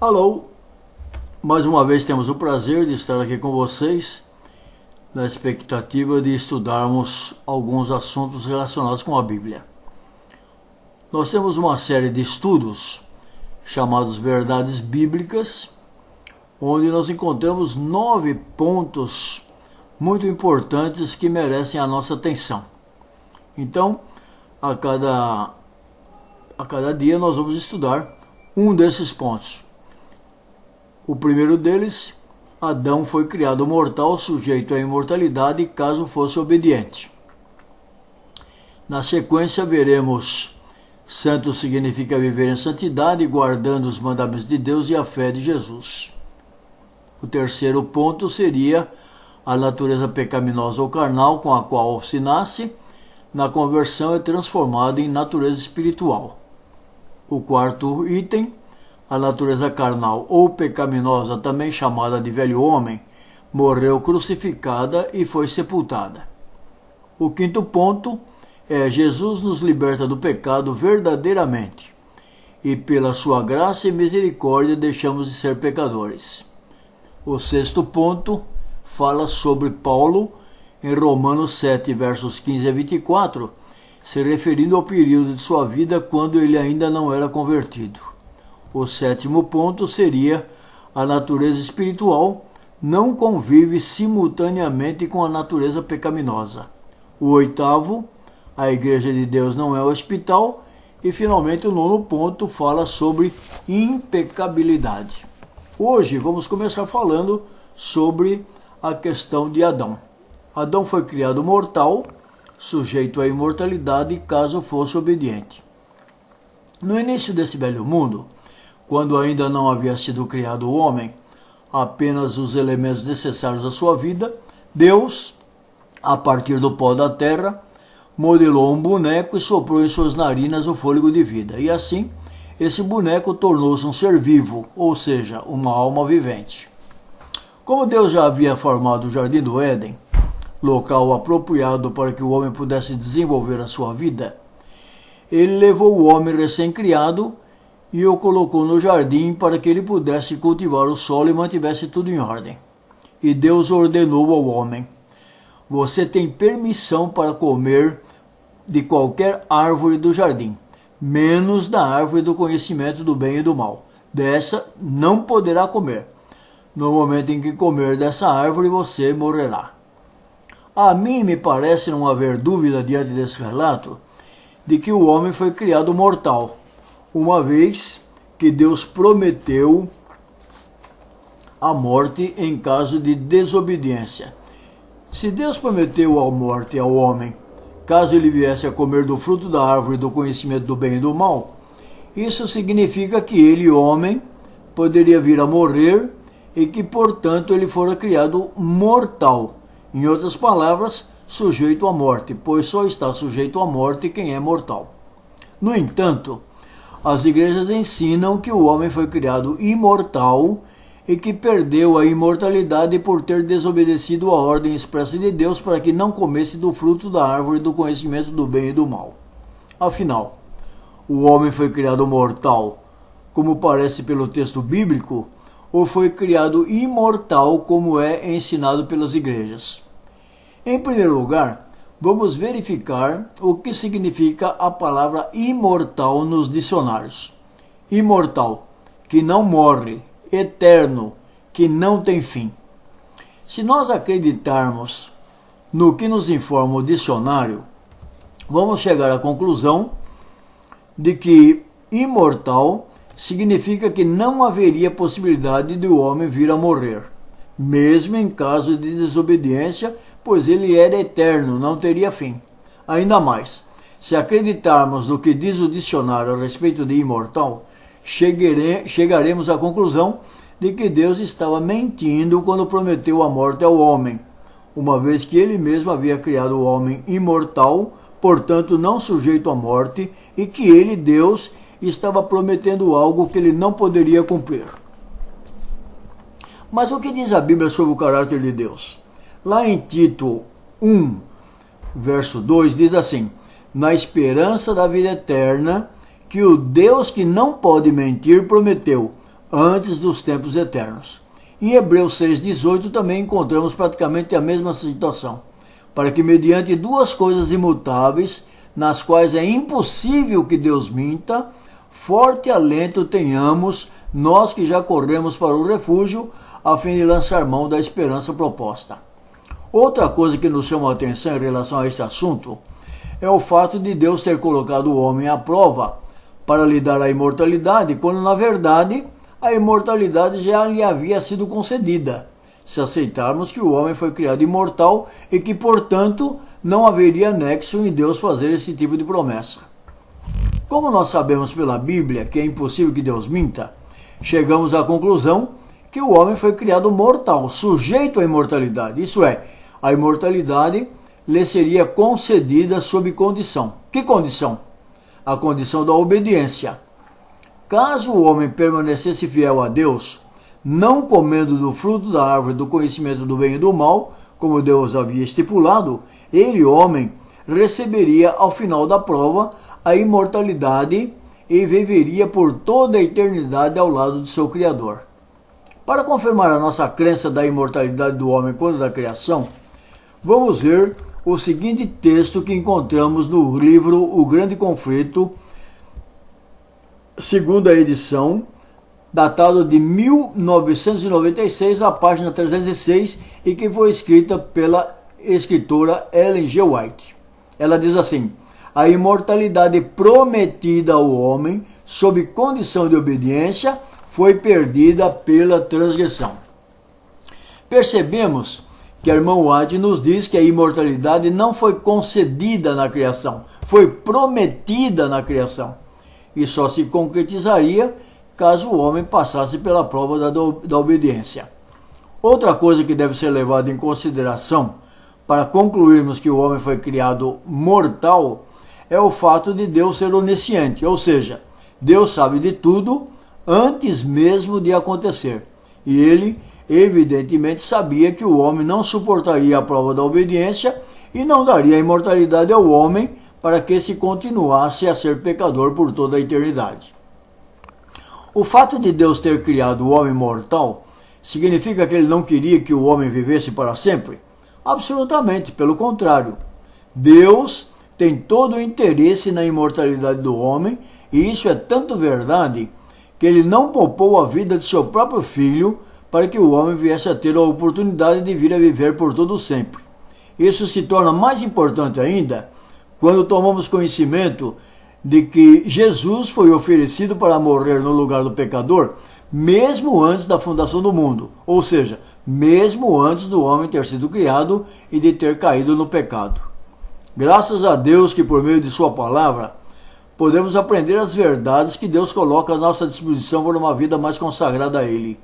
Alô, mais uma vez temos o prazer de estar aqui com vocês, na expectativa de estudarmos alguns assuntos relacionados com a Bíblia. Nós temos uma série de estudos chamados Verdades Bíblicas, onde nós encontramos 9 pontos muito importantes que merecem a nossa atenção. Então, a cada dia nós vamos estudar um desses pontos. O primeiro deles, Adão foi criado mortal, sujeito à imortalidade, caso fosse obediente. Na sequência, veremos santo significa viver em santidade, guardando os mandamentos de Deus e a fé de Jesus. O terceiro ponto seria a natureza pecaminosa ou carnal com a qual se nasce, na conversão é transformado em natureza espiritual. O quarto item, a natureza carnal ou pecaminosa, também chamada de velho homem, morreu crucificada e foi sepultada. O quinto ponto é Jesus nos liberta do pecado verdadeiramente, e pela sua graça e misericórdia deixamos de ser pecadores. O sexto ponto fala sobre Paulo em Romanos 7, versos 15 a 24, se referindo ao período de sua vida quando ele ainda não era convertido. O sétimo ponto seria a natureza espiritual não convive simultaneamente com a natureza pecaminosa. O oitavo, a Igreja de Deus não é hospital. E finalmente o nono ponto fala sobre impecabilidade. Hoje vamos começar falando sobre a questão de Adão. Adão foi criado mortal, sujeito à imortalidade caso fosse obediente. No início desse velho mundo, quando ainda não havia sido criado o homem, apenas os elementos necessários à sua vida, Deus, a partir do pó da terra, modelou um boneco e soprou em suas narinas o fôlego de vida. E assim, esse boneco tornou-se um ser vivo, ou seja, uma alma vivente. Como Deus já havia formado o Jardim do Éden, local apropriado para que o homem pudesse desenvolver a sua vida, ele levou o homem recém-criado e o colocou no jardim para que ele pudesse cultivar o solo e mantivesse tudo em ordem. E Deus ordenou ao homem: você tem permissão para comer de qualquer árvore do jardim, menos da árvore do conhecimento do bem e do mal. Dessa não poderá comer. No momento em que comer dessa árvore, você morrerá. A mim me parece não haver dúvida diante desse relato de que o homem foi criado mortal, uma vez que Deus prometeu a morte em caso de desobediência. Se Deus prometeu a morte ao homem, caso ele viesse a comer do fruto da árvore do conhecimento do bem e do mal, isso significa que ele, homem, poderia vir a morrer e que, portanto, ele fora criado mortal. Em outras palavras, sujeito à morte, pois só está sujeito à morte quem é mortal. No entanto, as igrejas ensinam que o homem foi criado imortal e que perdeu a imortalidade por ter desobedecido a ordem expressa de Deus para que não comesse do fruto da árvore do conhecimento do bem e do mal. Afinal, o homem foi criado mortal, como parece pelo texto bíblico, ou foi criado imortal, como é ensinado pelas igrejas? Em primeiro lugar, vamos verificar o que significa a palavra imortal nos dicionários. Imortal, que não morre, eterno, que não tem fim. Se nós acreditarmos no que nos informa o dicionário, vamos chegar à conclusão de que imortal significa que não haveria possibilidade de o homem vir a morrer, mesmo em caso de desobediência, pois ele era eterno, não teria fim. Ainda mais, se acreditarmos no que diz o dicionário a respeito de imortal, chegaremos à conclusão de que Deus estava mentindo quando prometeu a morte ao homem, uma vez que ele mesmo havia criado o homem imortal, portanto não sujeito à morte, e que ele, Deus, estava prometendo algo que ele não poderia cumprir. Mas o que diz a Bíblia sobre o caráter de Deus? Lá em Tito 1, verso 2, diz assim: na esperança da vida eterna, que o Deus que não pode mentir prometeu, antes dos tempos eternos. Em Hebreus 6,18 também encontramos praticamente a mesma situação, para que mediante duas coisas imutáveis, nas quais é impossível que Deus minta, forte alento tenhamos, nós que já corremos para o refúgio, a fim de lançar mão da esperança proposta. Outra coisa que nos chama a atenção em relação a este assunto é o fato de Deus ter colocado o homem à prova para lhe dar a imortalidade, quando na verdade a imortalidade já lhe havia sido concedida, se aceitarmos que o homem foi criado imortal e que, portanto, não haveria nexo em Deus fazer esse tipo de promessa. Como nós sabemos pela Bíblia que é impossível que Deus minta, chegamos à conclusão que o homem foi criado mortal, sujeito à imortalidade, isso é, a imortalidade lhe seria concedida sob condição. Que condição? A condição da obediência. Caso o homem permanecesse fiel a Deus, não comendo do fruto da árvore do conhecimento do bem e do mal, como Deus havia estipulado, ele, homem, receberia ao final da prova a imortalidade e viveria por toda a eternidade ao lado de seu Criador. Para confirmar a nossa crença da imortalidade do homem quando da criação, vamos ver o seguinte texto que encontramos no livro O Grande Conflito, segunda edição, datado de 1996, a página 306, e que foi escrita pela escritora Ellen G. White. Ela diz assim: a imortalidade prometida ao homem, sob condição de obediência, foi perdida pela transgressão. Percebemos que a irmã White nos diz que a imortalidade não foi concedida na criação, foi prometida na criação, e só se concretizaria caso o homem passasse pela prova da obediência. Outra coisa que deve ser levada em consideração para concluirmos que o homem foi criado mortal é o fato de Deus ser onisciente, ou seja, Deus sabe de tudo antes mesmo de acontecer. E ele, evidentemente, sabia que o homem não suportaria a prova da obediência e não daria a imortalidade ao homem para que se continuasse a ser pecador por toda a eternidade. O fato de Deus ter criado o homem mortal significa que ele não queria que o homem vivesse para sempre? Absolutamente, pelo contrário. Deus tem todo o interesse na imortalidade do homem, e isso é tanto verdade que ele não poupou a vida de seu próprio filho para que o homem viesse a ter a oportunidade de vir a viver por todo sempre. Isso se torna mais importante ainda quando tomamos conhecimento de que Jesus foi oferecido para morrer no lugar do pecador, mesmo antes da fundação do mundo, ou seja, mesmo antes do homem ter sido criado e de ter caído no pecado. Graças a Deus que por meio de sua palavra podemos aprender as verdades que Deus coloca à nossa disposição para uma vida mais consagrada a Ele.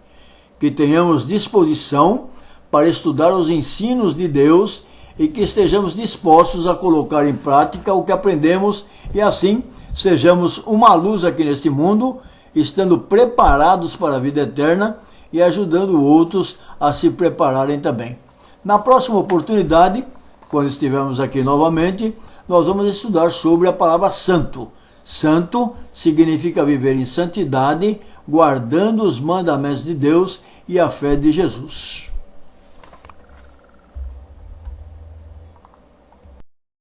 Que tenhamos disposição para estudar os ensinos de Deus e que estejamos dispostos a colocar em prática o que aprendemos e assim sejamos uma luz aqui neste mundo, estando preparados para a vida eterna e ajudando outros a se prepararem também. Na próxima oportunidade, quando estivermos aqui novamente, nós vamos estudar sobre a palavra santo. Santo significa viver em santidade, guardando os mandamentos de Deus e a fé de Jesus.